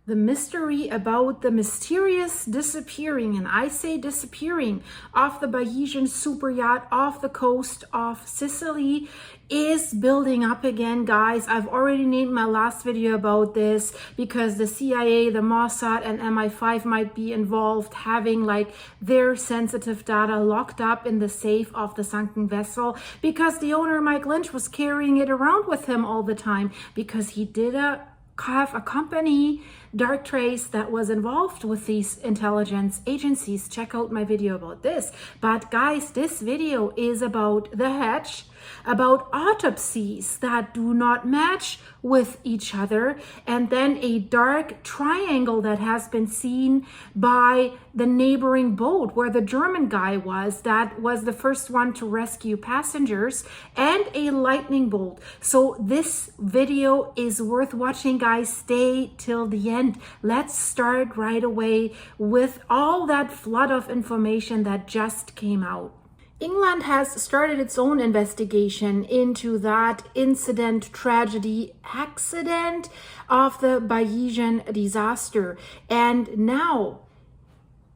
The mystery about the mysterious disappearing, and I say disappearing, of the Bayesian Superyacht off the coast of Sicily is building up again, guys. I've already named my last video about this because the CIA, the Mossad, and MI5 might be involved, having like their sensitive data locked up in the safe of the sunken vessel, because the owner, Mike Lynch, was carrying it around with him all the time because he did have a company, Dark Trace, that was involved with these intelligence agencies. Check out my video about this. But guys, this video is about the hedge, about autopsies that do not match with each other, and then a dark triangle that has been seen by the neighboring boat where the German guy was, that was the first one to rescue passengers, and a lightning bolt. So this video is worth watching, guys. Stay till the end. Let's start right away with all that flood of information that just came out. England has started its own investigation into that incident, tragedy, accident of the Bayesian disaster. And now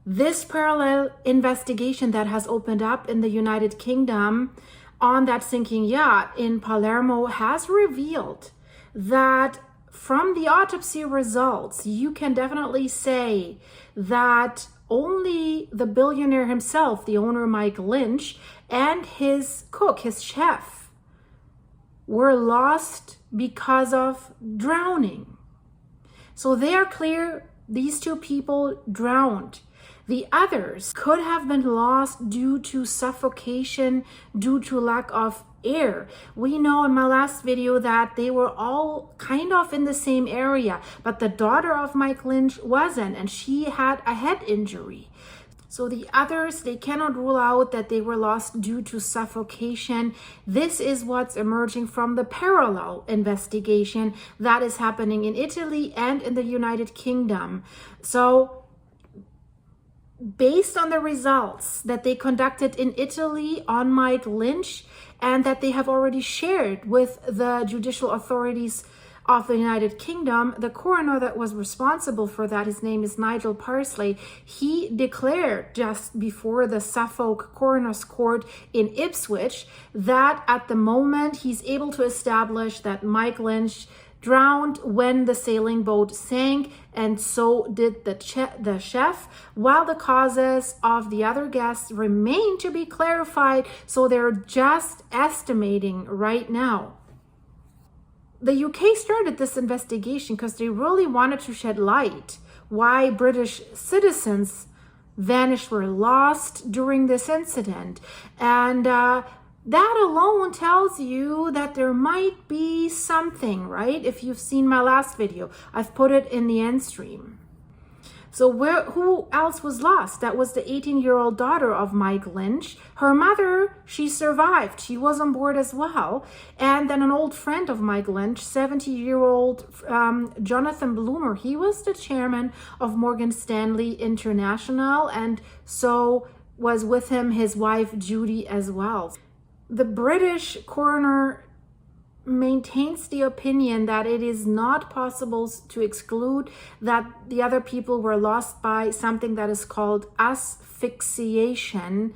this parallel investigation that has opened up in the United Kingdom on that sinking yacht in Palermo has revealed that from the autopsy results, you can definitely say that only the billionaire himself, the owner Mike Lynch, and his cook, his chef, were lost because of drowning. So they are clear, these two people drowned. The others could have been lost due to suffocation, due to lack of air. We know in my last video that they were all kind of in the same area, but the daughter of Mike Lynch wasn't, and she had a head injury. So the others, they cannot rule out that they were lost due to suffocation. This is what's emerging from the parallel investigation that is happening in Italy and in the United Kingdom. So based on the results that they conducted in Italy on Mike Lynch, and that they have already shared with the judicial authorities of the United Kingdom, the coroner that was responsible for that, his name is Nigel Parsley, he declared just before the Suffolk Coroner's Court in Ipswich that at the moment he's able to establish that Mike Lynch drowned when the sailing boat sank, and so did the chef, while the causes of the other guests remain to be clarified. So they're just estimating right now. The UK started this investigation because they really wanted to shed light why British citizens vanished, were lost during this incident. And that alone tells you that there might be something, right? If you've seen my last video, I've put it in the end stream. So who else was lost? That was the 18-year-old daughter of Mike Lynch. Her mother, she survived. She was on board as well. And then an old friend of Mike Lynch, 70-year-old Jonathan Bloomer, he was the chairman of Morgan Stanley International, and so was with him his wife Judy as well. The British coroner maintains the opinion that it is not possible to exclude that the other people were lost by something that is called asphyxiation.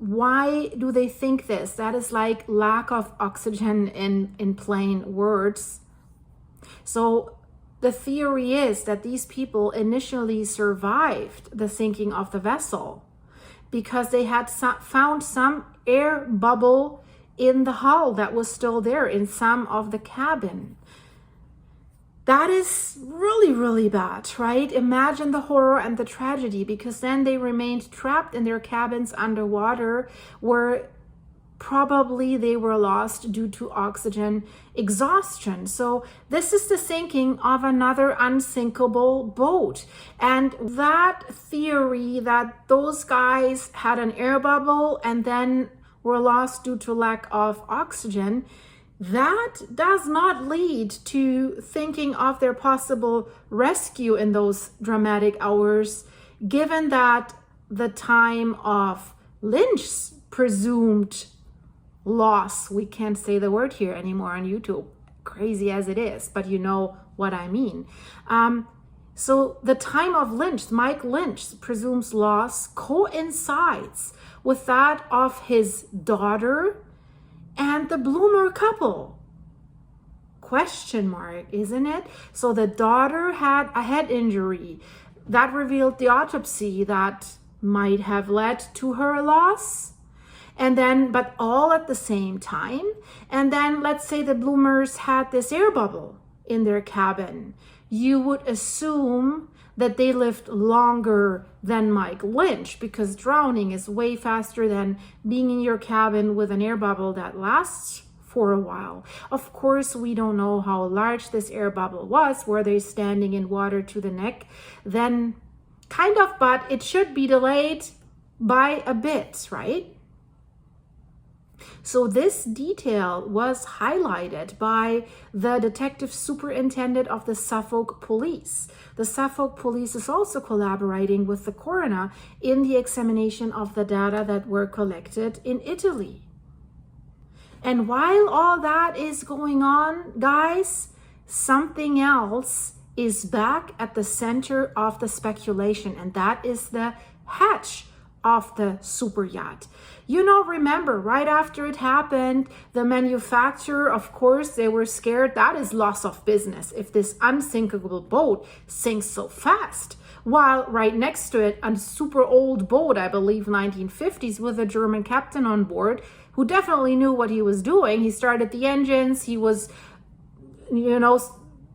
Why do they think this? That is like lack of oxygen in plain words. So the theory is that these people initially survived the sinking of the vessel because they had found some air bubble in the hull that was still there in some of the cabin. That is really, really bad, right? Imagine the horror and the tragedy, because then they remained trapped in their cabins underwater, where probably they were lost due to oxygen exhaustion. So this is the sinking of another unsinkable boat. And that theory that those guys had an air bubble and then were lost due to lack of oxygen, that does not lead to thinking of their possible rescue in those dramatic hours, given that the time of Lynch's presumed loss, we can't say the word here anymore on YouTube, crazy as it is, but you know what I mean. So the time of Lynch, Mike Lynch presumes loss, coincides with that of his daughter and the Bloomer couple. Question mark, isn't it? So the daughter had a head injury that revealed the autopsy that might have led to her loss. And then, but all at the same time. And then let's say the Bloomers had this air bubble in their cabin. You would assume that they lived longer than Mike Lynch, because drowning is way faster than being in your cabin with an air bubble that lasts for a while. Of course, we don't know how large this air bubble was. Were they standing in water to the neck? Then kind of, but it should be delayed by a bit, right? So this detail was highlighted by the detective superintendent of the Suffolk Police. The Suffolk Police is also collaborating with the coroner in the examination of the data that were collected in Italy. And while all that is going on, guys, something else is back at the center of the speculation, and that is the hatch of the super yacht. You know, remember, right after it happened, the manufacturer, of course, they were scared. That is loss of business if this unsinkable boat sinks so fast. While right next to it, a super old boat, I believe 1950s, with a German captain on board who definitely knew what he was doing. He started the engines. He was,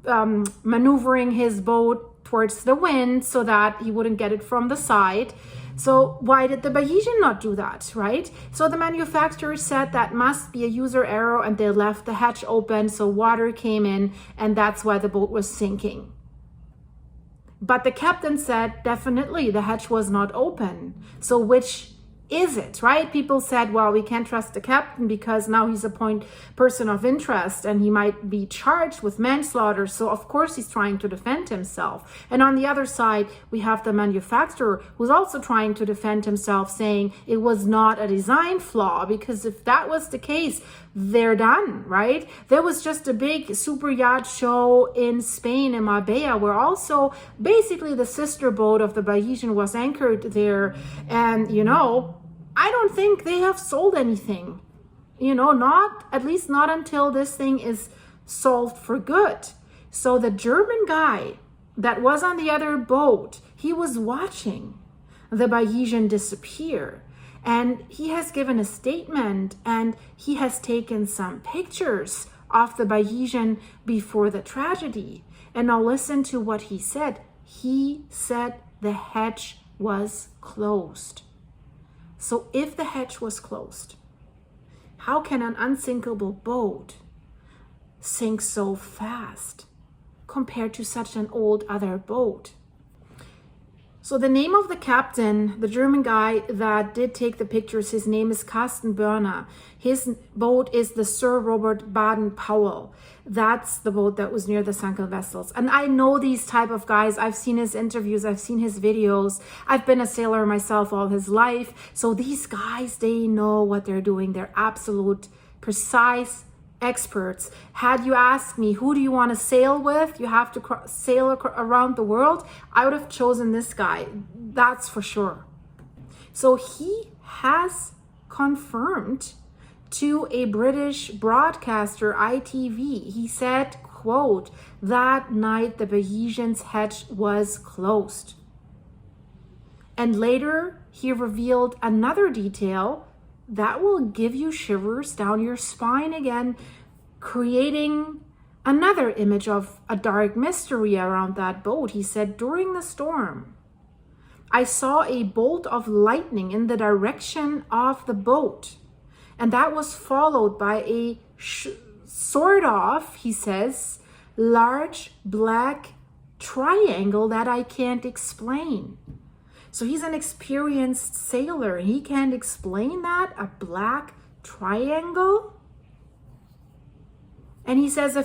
maneuvering his boat towards the wind so that he wouldn't get it from the side. So why did the Bayesian not do that, right? So the manufacturer said that must be a user error, and they left the hatch open so water came in, and that's why the boat was sinking. But the captain said definitely the hatch was not open. So which is it, right? People said, well, we can't trust the captain because now he's a person of interest and he might be charged with manslaughter. So of course he's trying to defend himself. And on the other side, we have the manufacturer who's also trying to defend himself, saying it was not a design flaw, because if that was the case, they're done, right? There was just a big super yacht show in Spain, in Marbella, where also basically the sister boat of the Bayesian was anchored there. And, I don't think they have sold anything, at least not until this thing is solved for good. So the German guy that was on the other boat, he was watching the Bayesian disappear. And he has given a statement, and he has taken some pictures of the Bayesian before the tragedy. And now listen to what he said. He said the hatch was closed. So if the hatch was closed, how can an unsinkable boat sink so fast compared to such an old other boat? So the name of the captain, the German guy that did take the pictures, his name is Carsten Börner. His boat is the Sir Robert Baden-Powell. That's the boat that was near the sunken vessels. And I know these type of guys. I've seen his interviews. I've seen his videos. I've been a sailor myself all his life. So these guys, they know what they're doing. They're absolute, precise experts. Had you asked me, who do you want to sail with? You have to sail around the world. I would have chosen this guy. That's for sure. So he has confirmed to a British broadcaster, ITV. He said, quote, that night the Bayesian's hatch was closed. And later he revealed another detail that will give you shivers down your spine again, creating another image of a dark mystery around that boat. He said, during the storm, I saw a bolt of lightning in the direction of the boat. And that was followed by a sort of, he says, large black triangle that I can't explain. So he's an experienced sailor. He can't explain that, a black triangle. And he says only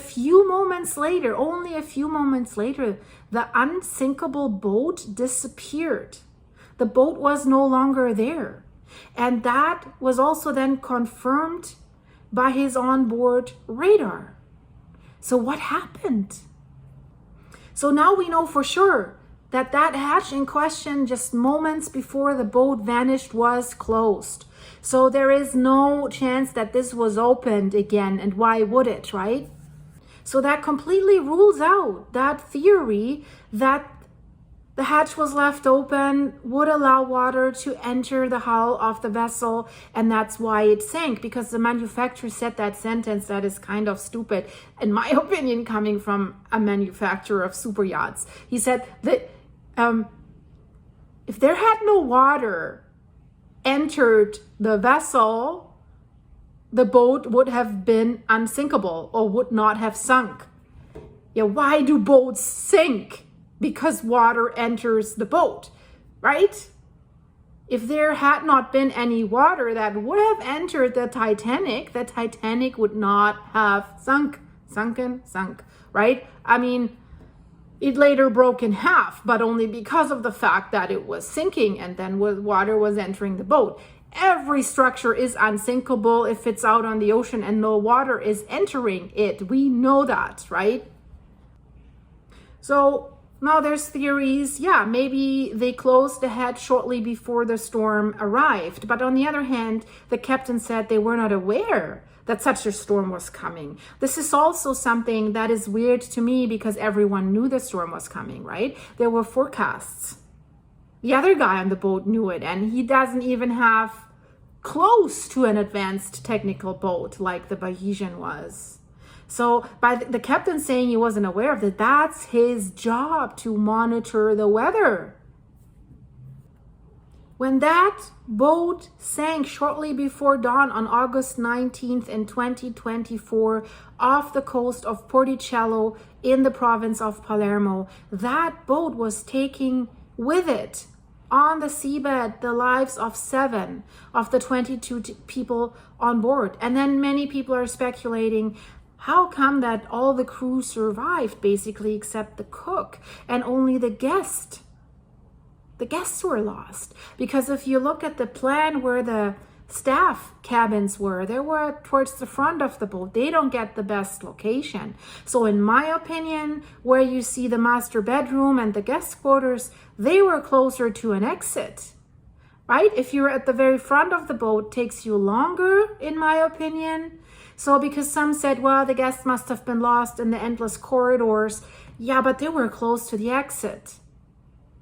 a few moments later, the unsinkable boat disappeared. The boat was no longer there. And that was also then confirmed by his onboard radar. So what happened? So now we know for sure that that hatch in question just moments before the boat vanished was closed. So there is no chance that this was opened again, and why would it, right? So that completely rules out that theory that the hatch was left open, would allow water to enter the hull of the vessel, and that's why it sank, because the manufacturer said that sentence that is kind of stupid, in my opinion, coming from a manufacturer of super yachts. He said that if there had no water entered the vessel, the boat would have been unsinkable or would not have sunk. Yeah, why do boats sink? Because water enters the boat, right? If there had not been any water that would have entered the Titanic would not have sunk, right? I mean, it later broke in half, but only because of the fact that it was sinking and then water was entering the boat. Every structure is unsinkable if it's out on the ocean and no water is entering it. We know that, right? So now there's theories, yeah, maybe they closed the hatch shortly before the storm arrived. But on the other hand, the captain said they were not aware that such a storm was coming. This is also something that is weird to me because everyone knew the storm was coming, right? There were forecasts. The other guy on the boat knew it, and he doesn't even have close to an advanced technical boat like the Bayesian was. So by the captain saying he wasn't aware of it, that's his job, to monitor the weather. When that boat sank shortly before dawn on August 19th in 2024 off the coast of Porticello in the province of Palermo, that boat was taking with it on the seabed the lives of 7 of the 22 people on board. And then many people are speculating, how come that all the crew survived, basically, except the cook, and only the guests were lost? Because if you look at the plan where the staff cabins were, they were towards the front of the boat. They don't get the best location. So in my opinion, where you see the master bedroom and the guest quarters, they were closer to an exit, right? If you're at the very front of the boat, it takes you longer, in my opinion. So because some said, well, the guests must have been lost in the endless corridors. Yeah, but they were close to the exit.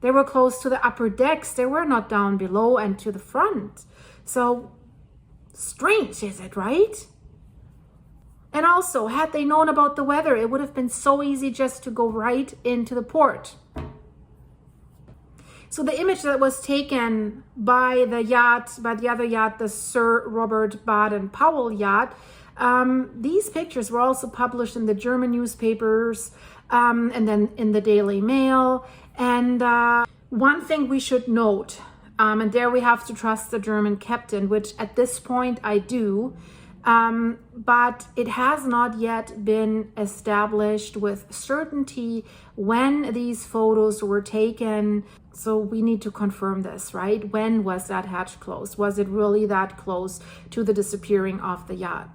They were close to the upper decks. They were not down below and to the front. So strange, is it, right? And also, had they known about the weather, it would have been so easy just to go right into the port. So the image that was taken by the other yacht, the Sir Robert Baden-Powell yacht, these pictures were also published in the German newspapers and then in the Daily Mail. And one thing we should note, and there we have to trust the German captain, which at this point I do, but it has not yet been established with certainty when these photos were taken. So we need to confirm this, right? When was that hatch closed? Was it really that close to the disappearing of the yacht?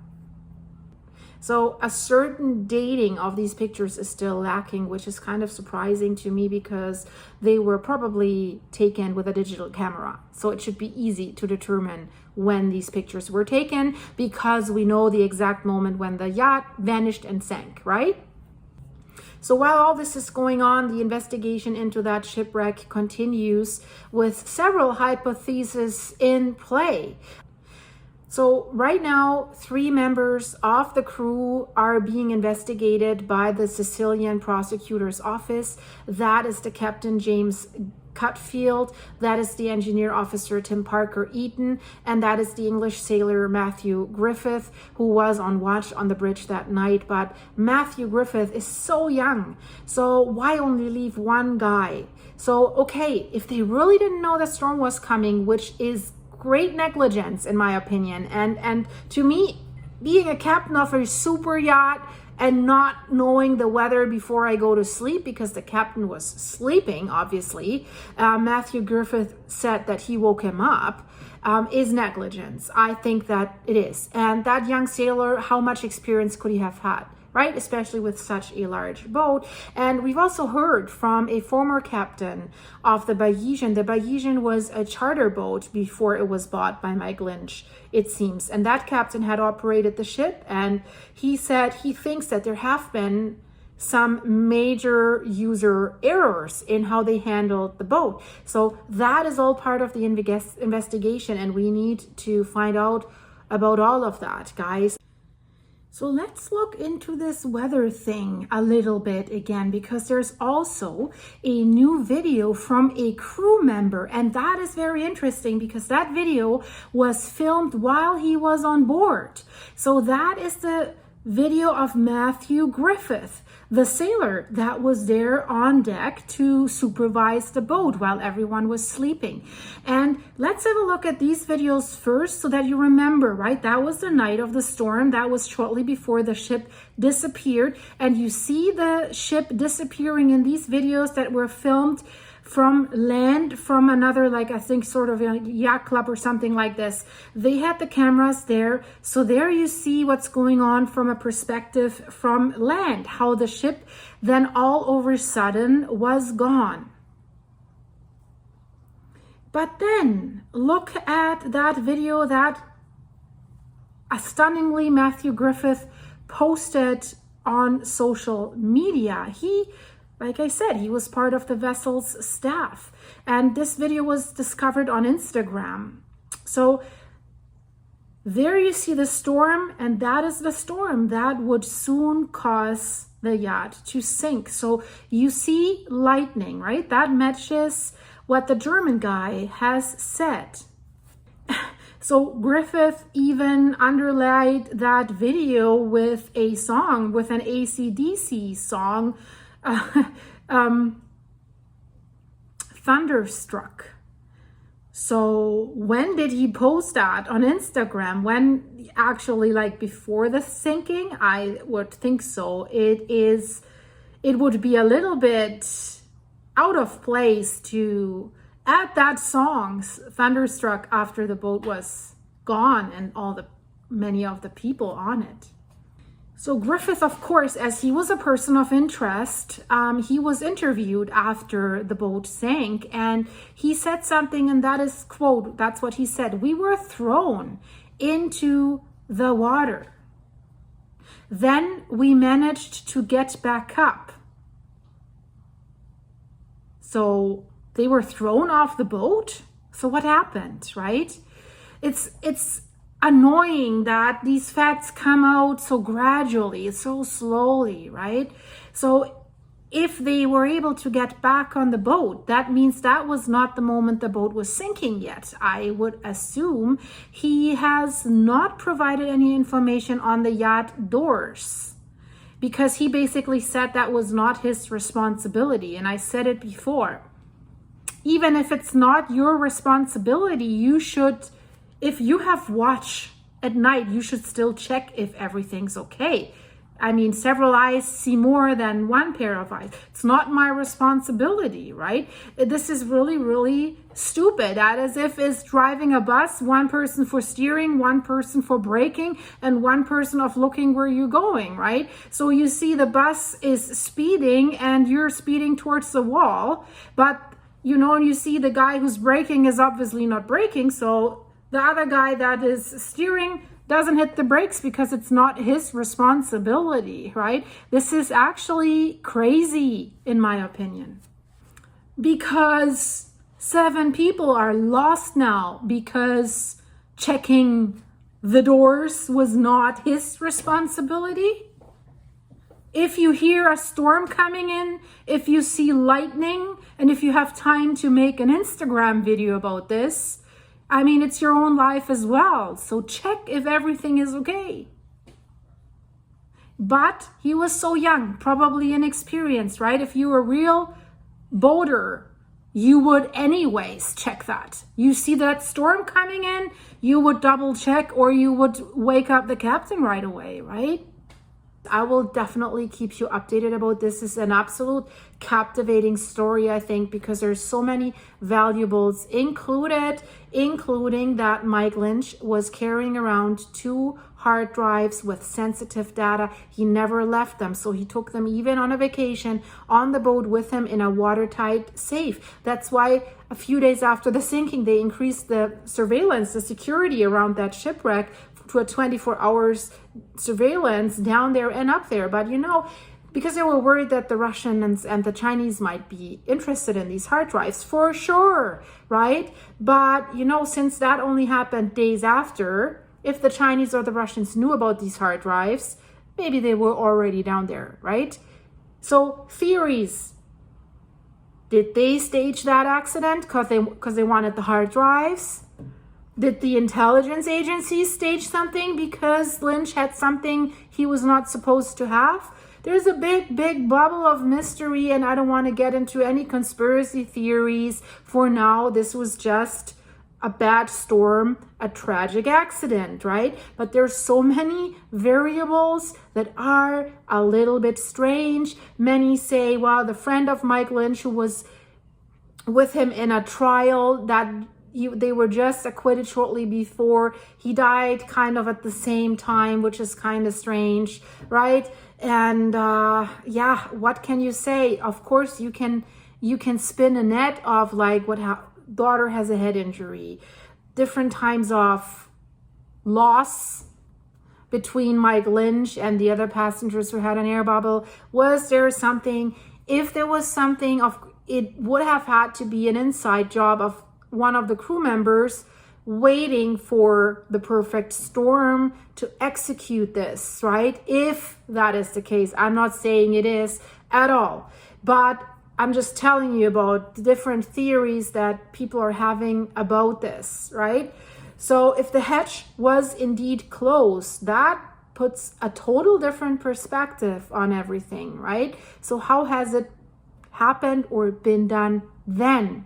So a certain dating of these pictures is still lacking, which is kind of surprising to me because they were probably taken with a digital camera. So it should be easy to determine when these pictures were taken because we know the exact moment when the yacht vanished and sank, right? So while all this is going on, the investigation into that shipwreck continues with several hypotheses in play. So right now, 3 members of the crew are being investigated by the Sicilian prosecutor's office. That is the Captain James Cutfield, that is the engineer officer Tim Parker Eaton, and that is the English sailor Matthew Griffith, who was on watch on the bridge that night. But Matthew Griffith is so young, so why only leave one guy? So okay, if they really didn't know the storm was coming, which is great negligence in my opinion, and to me, being a captain of a super yacht and not knowing the weather before I go to sleep, because the captain was sleeping, obviously, Matthew Griffith said that he woke him up, is negligence. I think that it is. And that young sailor, how much experience could he have had, right? Especially with such a large boat. And we've also heard from a former captain of the Bayesian. The Bayesian was a charter boat before it was bought by Mike Lynch, it seems. And that captain had operated the ship, and he said he thinks that there have been some major user errors in how they handled the boat. So that is all part of the investigation, and we need to find out about all of that, guys. So let's look into this weather thing a little bit again, because there's also a new video from a crew member, and that is very interesting because that video was filmed while he was on board. So that is the video of Matthew Griffith, the sailor that was there on deck to supervise the boat while everyone was sleeping. And let's have a look at these videos first so that you remember, right? That was the night of the storm. That was shortly before the ship disappeared. And you see the ship disappearing in these videos that were filmed from land, from another, like I think sort of a yacht club or something like this. They had the cameras there. So there you see what's going on from a perspective from land, how the ship then all over a sudden was gone. But then look at that video that stunningly Matthew Griffith posted on social media. Like I said, he was part of the vessel's staff, and this video was discovered on Instagram. So there you see the storm, and that is the storm that would soon cause the yacht to sink. So you see lightning, right? That matches what the German guy has said. So Griffith even underlaid that video with a song, with an AC/DC song, Thunderstruck. So when did he post that on Instagram? When actually, like before the sinking? I would think so. It would be a little bit out of place to add that song, Thunderstruck, after the boat was gone and many of the people on it. So Griffith, of course, as he was a person of interest, he was interviewed after the boat sank, and he said something, and that is, quote, that's what he said: "We were thrown into the water. Then we managed to get back up." So they were thrown off the boat? So what happened, right? It's annoying that these facts come out so gradually, so slowly, right? So if they were able to get back on the boat, that means that was not the moment the boat was sinking yet. I would assume he has not provided any information on the yacht doors, because he basically said that was not his responsibility. And I said it before, even if it's not your responsibility, you should, if you have watch at night, you should still check if everything's okay. I mean, several eyes see more than one pair of eyes. It's not my responsibility, right? This is really, really stupid. That as if it's driving a bus, one person for steering, one person for braking, and one person of looking where you're going, right? So you see the bus is speeding and you're speeding towards the wall, but you know, and you see the guy who's braking is obviously not braking, so the other guy that is steering doesn't hit the brakes because it's not his responsibility, right? This is actually crazy, in my opinion, because 7 people are lost now because checking the doors was not his responsibility. If you hear a storm coming in, if you see lightning, and if you have time to make an Instagram video about this, I mean, it's your own life as well. So check if everything is okay. But he was so young, probably inexperienced, right? If you were a real boater, you would anyways check that. You see that storm coming in, you would double check, or you would wake up the captain right away, right? I will definitely keep you updated about this. This is an absolute captivating story, I think, because there's so many valuables included, including that Mike Lynch was carrying around 2 hard drives with sensitive data. He never left them. So he took them even on a vacation on the boat with him in a watertight safe. That's why a few days after the sinking, they increased the surveillance, the security around that shipwreck to a 24 hours surveillance down there and up there. But you know, because they were worried that the Russians and the Chinese might be interested in these hard drives, for sure, right? But you know, since that only happened days after, if the Chinese or the Russians knew about these hard drives, maybe they were already down there, right? So theories. Did they stage that accident because they wanted the hard drives? Did the intelligence agencies stage something because Lynch had something he was not supposed to have? There's a big bubble of mystery, and I don't want to get into any conspiracy theories for now. This was just a bad storm, a tragic accident, right? But there's so many variables that are a little bit strange. Many say, well, the friend of Mike Lynch who was with him in a trial, that they were just acquitted shortly before he died, kind of at the same time, which is kind of strange, right? And yeah, what can you say? Of course, you can spin a net of like daughter has a head injury, different times of loss between Mike Lynch and the other passengers who had an air bubble. Was there something? If there was something, it would have had to be an inside job of one of the crew members waiting for the perfect storm to execute this, right? If that is the case. I'm not saying it is at all, but I'm just telling you about the different theories that people are having about this, right? So if the hatch was indeed closed, that puts a total different perspective on everything, right? So how has it happened or been done then?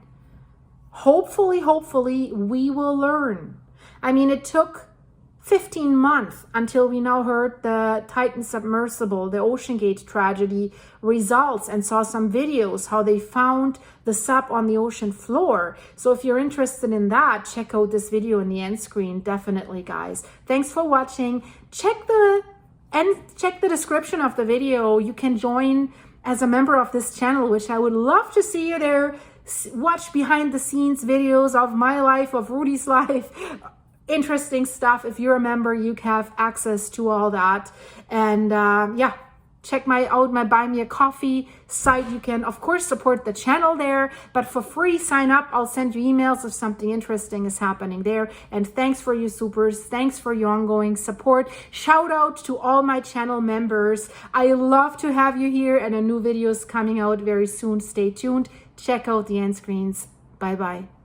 Hopefully we will learn. I mean, it took 15 months until we now heard the Titan submersible, the OceanGate tragedy results, and saw some videos how they found the sub on the ocean floor. So if you're interested in that, check out this video in the end screen, definitely, guys. Thanks for watching. Check the description of the video. You can join as a member of this channel, which I would love to see you there. Watch behind the scenes videos of my life, of Rudy's life, interesting stuff. If you're a member, you have access to all that. And yeah, check out my Buy Me a Coffee site. You can, of course, support the channel there, but for free, sign up. I'll send you emails if something interesting is happening there. And thanks for you supers. Thanks for your ongoing support. Shout out to all my channel members. I love to have you here, and a new video is coming out very soon. Stay tuned. Check out the end screens. Bye-bye.